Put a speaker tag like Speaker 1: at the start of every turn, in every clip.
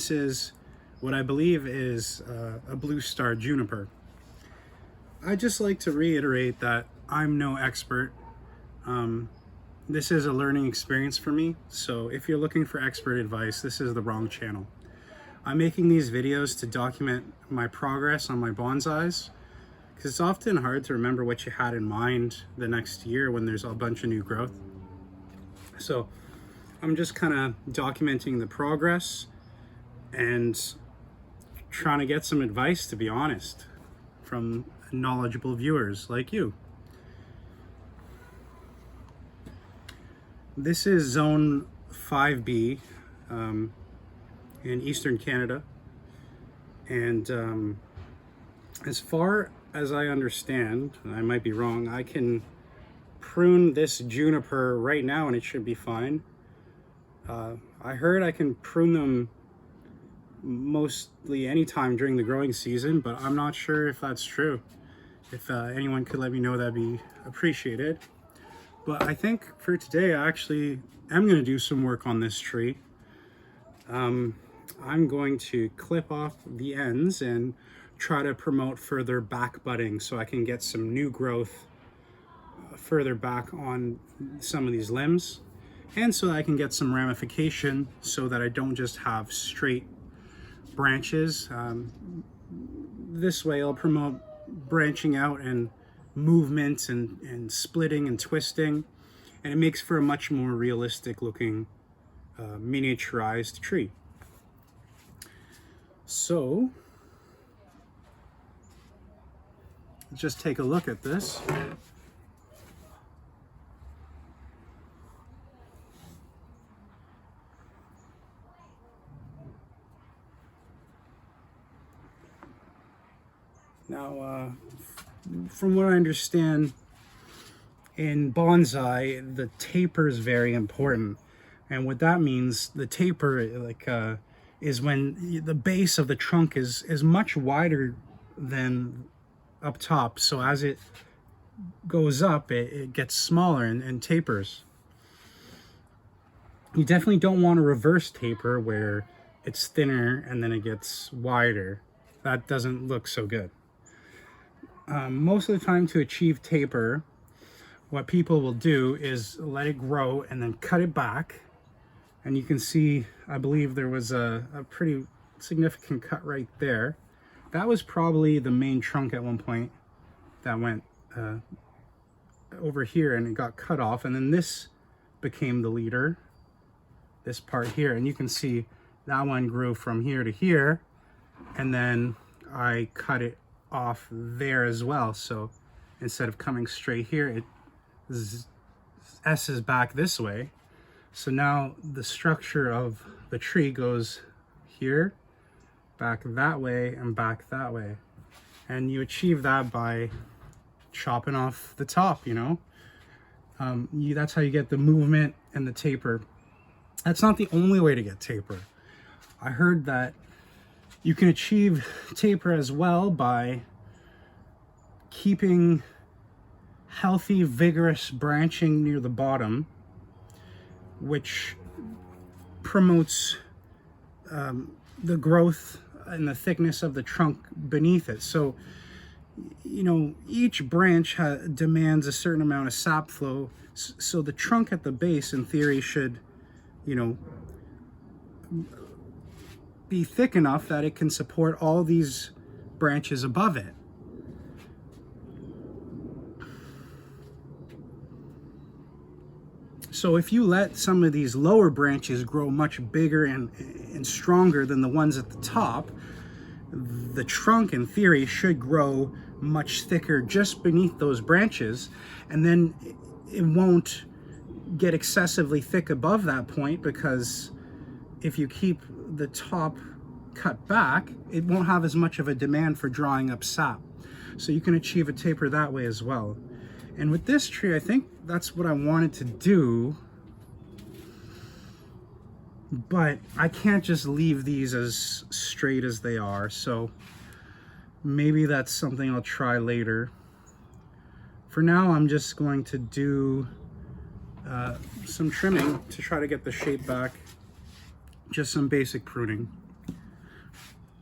Speaker 1: this is what I believe is a blue star juniper. I just like to reiterate that I'm no expert. This is a learning experience for me, so if you're looking for expert advice, this is the wrong channel. I'm making these videos to document my progress on my bonsais, because it's often hard to remember what you had in mind the next year when there's a bunch of new growth. So I'm just kind of documenting the progress and trying to get some advice, to be honest, from knowledgeable viewers like you. This is zone 5B in eastern Canada, and as far as I understand, and I might be wrong, I can prune this juniper right now and it should be fine. I heard I can prune them mostly anytime during the growing season, but I'm not sure if that's true. If anyone could let me know, that'd be appreciated. But I think for today, I actually am going to do some work on this tree. I'm going to clip off the ends and try to promote further back budding so I can get some new growth further back on some of these limbs, and so that I can get some ramification so that I don't just have straight branches. This way I'll promote branching out and movement and splitting and twisting, and it makes for a much more realistic looking miniaturized tree. So just take a look at this. Now, from what I understand, in bonsai, the taper is very important. And what that means, the taper, is when the base of the trunk is much wider than up top. So as it goes up, it gets smaller and tapers. You definitely don't want a reverse taper where it's thinner and then it gets wider. That doesn't look so good. Most of the time, to achieve taper, what people will do is let it grow and then cut it back. And you can see, I believe there was a pretty significant cut right there. That was probably the main trunk at one point that went over here and it got cut off. And then this became the leader, this part here. And you can see that one grew from here to here. And then I cut it off there as well. So instead of coming straight here, it S's back this way. So now the structure of the tree goes here, back that way, and back that way. And you achieve that by chopping off the top, you know. That's how you get the movement and the taper. That's not the only way to get taper. I heard that you can achieve taper as well by keeping healthy, vigorous branching near the bottom, which promotes the growth and the thickness of the trunk beneath it. So, you know, each branch demands a certain amount of sap flow. So the trunk at the base, in theory, should, you know, be thick enough that it can support all these branches above it. So if you let some of these lower branches grow much bigger and stronger than the ones at the top, the trunk, in theory, should grow much thicker just beneath those branches, and then it won't get excessively thick above that point, because if you keep the top cut back, it won't have as much of a demand for drawing up sap. So you can achieve a taper that way as well. And with this tree, I think that's what I wanted to do, but I can't just leave these as straight as they are. So maybe that's something I'll try later. For now, I'm just going to do some trimming to try to get the shape back. Just some basic pruning.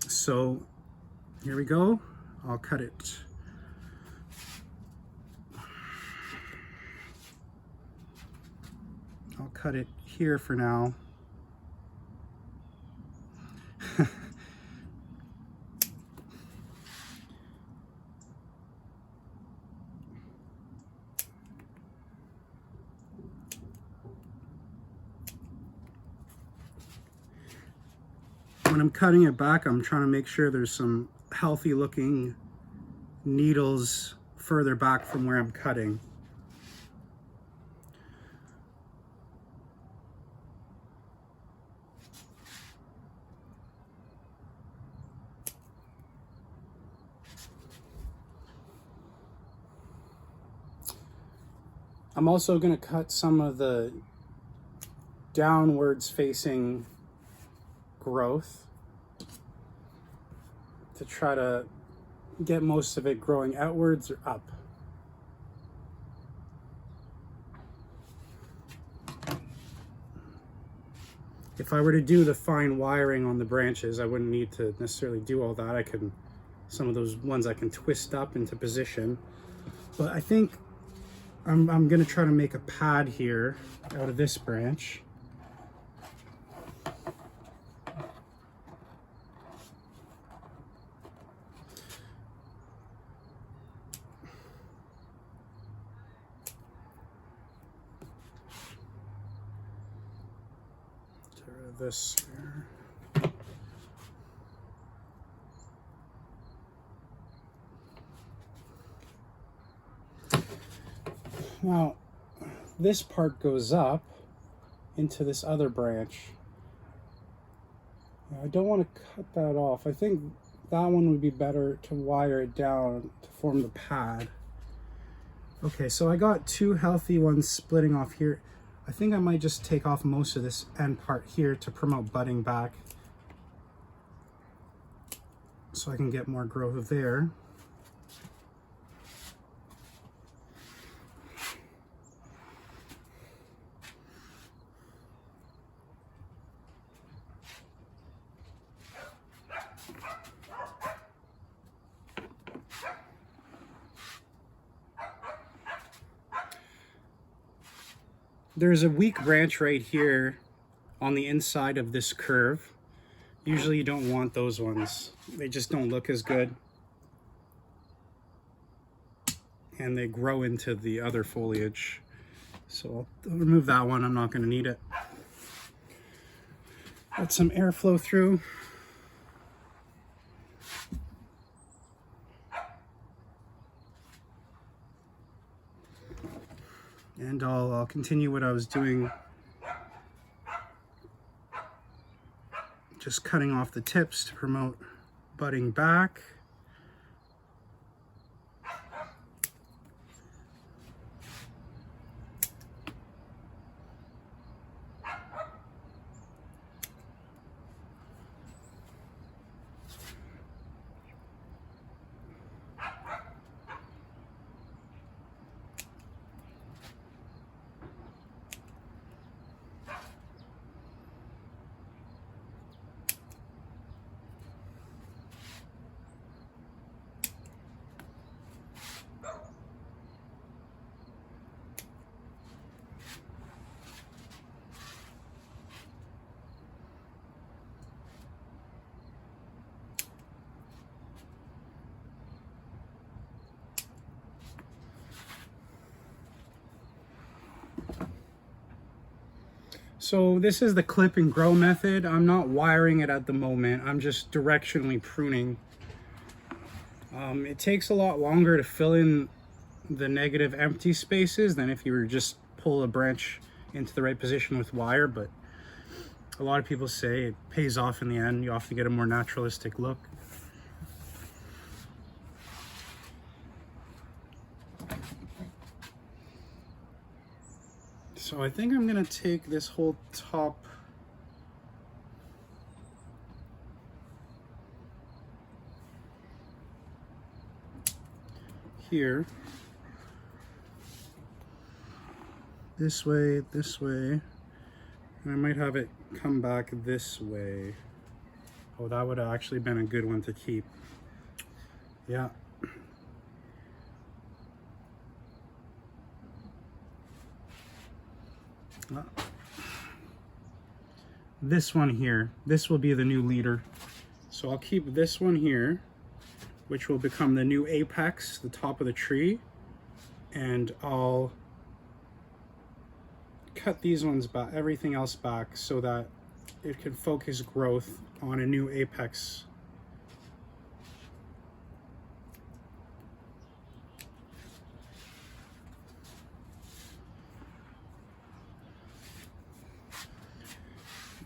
Speaker 1: So here we go. I'll cut it. I'll cut it here for now. When I'm cutting it back, I'm trying to make sure there's some healthy looking needles further back from where I'm cutting. I'm also going to cut some of the downwards facing growth to try to get most of it growing outwards or up. If I were to do the fine wiring on the branches, I wouldn't need to necessarily do all that. I can, some of those ones I can twist up into position. But I think I'm gonna try to make a pad here out of this branch. Get rid of this here. Now, this part goes up into this other branch. I don't want to cut that off. I think that one would be better to wire it down to form the pad. Okay, so I got two healthy ones splitting off here. I think I might just take off most of this end part here to promote budding back, so I can get more growth there. There's a weak branch right here on the inside of this curve. Usually you don't want those ones. They just don't look as good. And they grow into the other foliage. So I'll remove that one. I'm not going to need it. Let some airflow through. And I'll continue what I was doing, just cutting off the tips to promote budding back. So this is the clip and grow method. I'm not wiring it at the moment. I'm just directionally pruning. It takes a lot longer to fill in the negative empty spaces than if you were just pull a branch into the right position with wire, but a lot of people say it pays off in the end. You often get a more naturalistic look. So I think I'm gonna take this whole top here, this way, and I might have it come back this way. Oh, that would have actually been a good one to keep. Yeah. This one here, this will be the new leader. So I'll keep this one here, which will become the new apex, the top of the tree. And I'll cut these ones back, everything else back, so that it can focus growth on a new apex.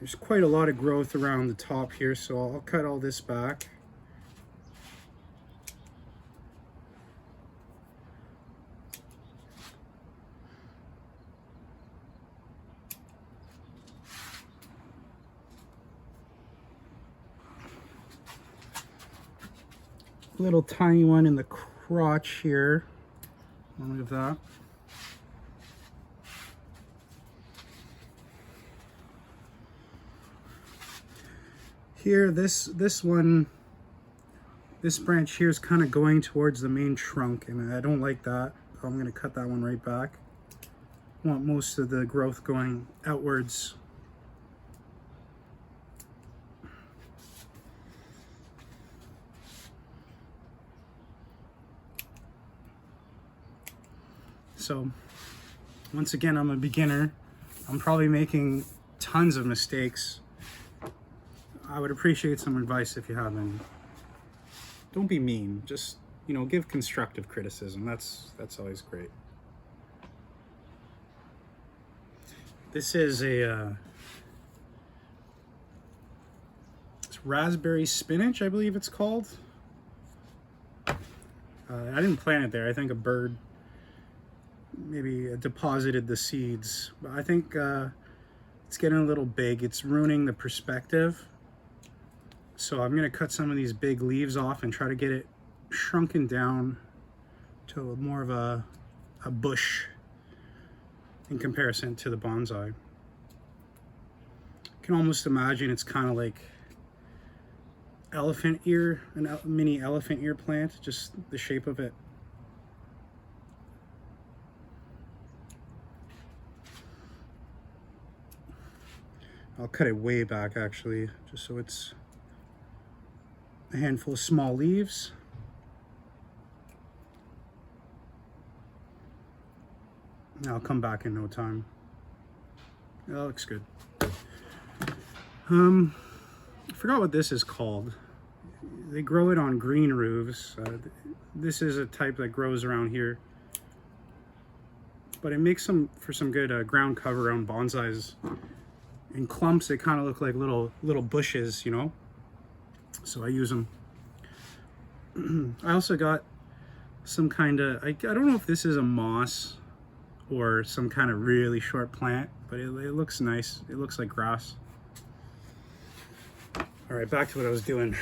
Speaker 1: There's quite a lot of growth around the top here, so I'll cut all this back. Little tiny one in the crotch here. I'll leave that. Here, this branch here is kind of going towards the main trunk, and I don't like that. I'm going to cut that one right back. I want most of the growth going outwards. So, once again, I'm a beginner. I'm probably making tons of mistakes. I would appreciate some advice if you have any. Don't be mean. Just, you know, give constructive criticism. That's always great. This is a it's raspberry spinach, I believe it's called. I didn't plant it there. I think a bird maybe deposited the seeds. But I think it's getting a little big. It's ruining the perspective. So I'm going to cut some of these big leaves off and try to get it shrunken down to more of a bush in comparison to the bonsai. You can almost imagine it's kind of like elephant ear, a mini elephant ear plant, just the shape of it. I'll cut it way back actually, just so it's a handful of small leaves. I'll come back in no time. That looks good. I forgot what this is called. They grow it on green roofs. This is a type that grows around here, but it makes some for some good ground cover around bonsais. In clumps, they kind of look like little bushes, you know. So I use them. I also got some kind of, I don't know if this is a moss or some kind of really short plant, but it looks nice. It looks like grass. All right, back to what I was doing.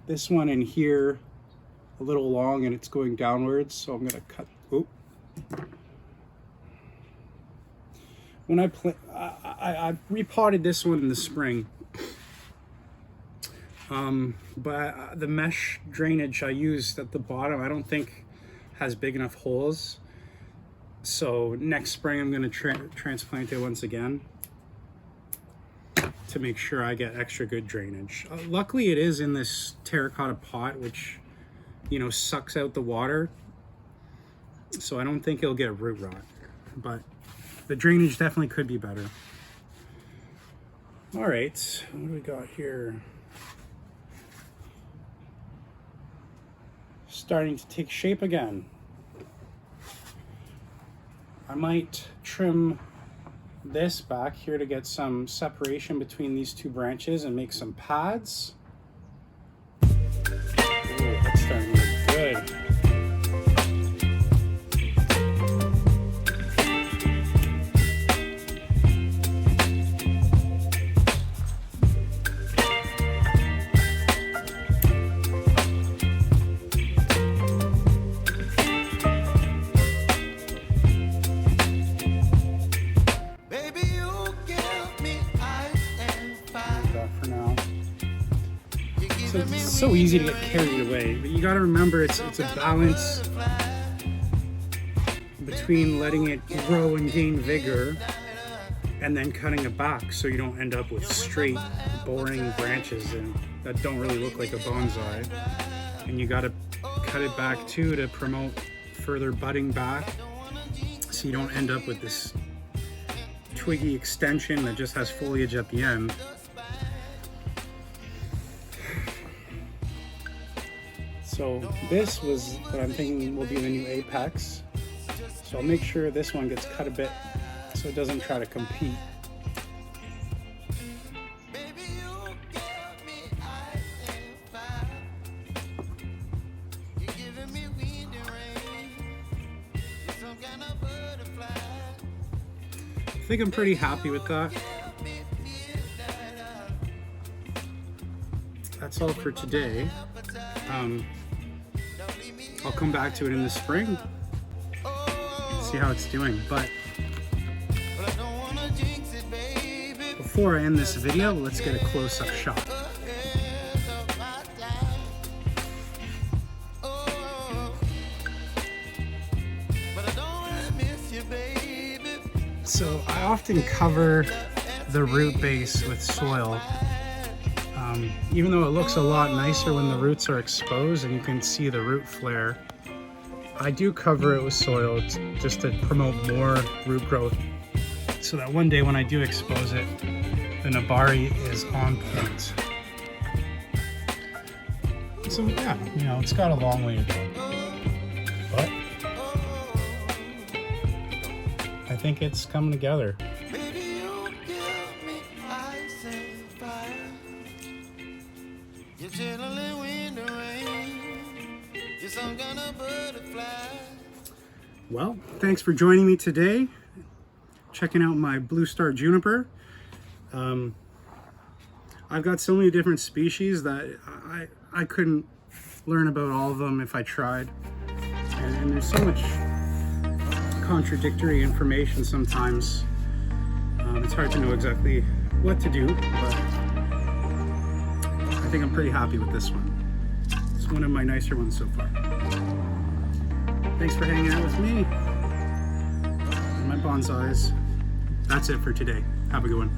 Speaker 1: This one in here, a little long, and it's going downwards, so I'm gonna cut. Oop. When I repotted this one in the spring, but the mesh drainage I used at the bottom, I don't think has big enough holes. So next spring I'm going to transplant it once again to make sure I get extra good drainage. Luckily it is in this terracotta pot, which, you know, sucks out the water. So I don't think it'll get root rot, but the drainage definitely could be better. All right, what do we got here? Starting to take shape again. I might trim this back here to get some separation between these two branches and make some pads. Ooh, that's starting to look good. So it's so easy to get carried away, but you got to remember it's a balance between letting it grow and gain vigor and then cutting it back so you don't end up with straight, boring branches and that don't really look like a bonsai. And you got to cut it back too to promote further budding back so you don't end up with this twiggy extension that just has foliage at the end. So this was what I'm thinking will be the new apex. So I'll make sure this one gets cut a bit so it doesn't try to compete. I think I'm pretty happy with that. That's all for today. I'll come back to it in the spring, see how it's doing. But before I end this video, let's get a close-up shot. So I often cover the root base with soil. Even though it looks a lot nicer when the roots are exposed and you can see the root flare, I do cover it with soil just to promote more root growth so that one day when I do expose it, the Nabari is on point. So yeah, you know, it's got a long way to go, but I think it's coming together. Well, thanks for joining me today, checking out my Blue Star Juniper. I've got so many different species that I couldn't learn about all of them if I tried. And there's so much contradictory information sometimes. It's hard to know exactly what to do, but I think I'm pretty happy with this one. It's one of my nicer ones so far. Thanks for hanging out with me and my bonsais. That's it for today. Have a good one.